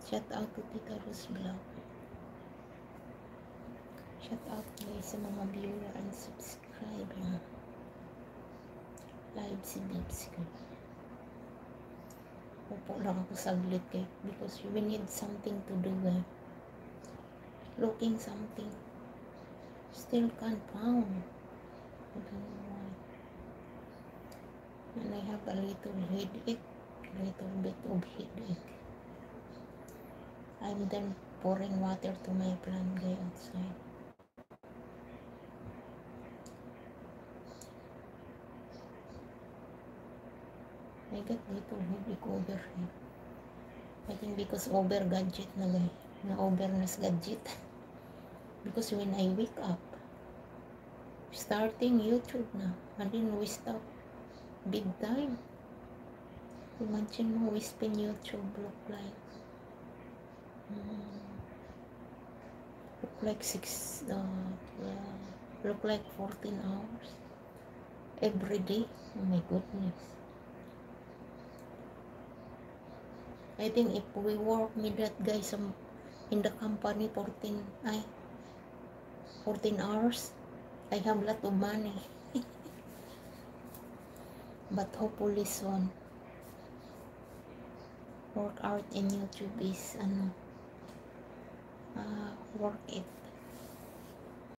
Shout out to Tita Rose Vlog. Shout out guys sa mga viewer and subscriber. Live si Bibs ko. Upo lang ako saglit eh, because we need something to do eh. Looking something. Still can't found. I don't know why. And I have a little headache. A little bit of headache. I'm then pouring water to my plant guy outside. I got little headache over here. I think because over gadget na guy. Na over nas gadget. Because when I wake up, starting YouTube na, and then we stop big time. Imagine mo we spin YouTube look like look like 14 hours every day. Oh my goodness. I think if we work with that guys in the company 14 hours, I have a lot of money. But hopefully soon, work out in YouTube is work it.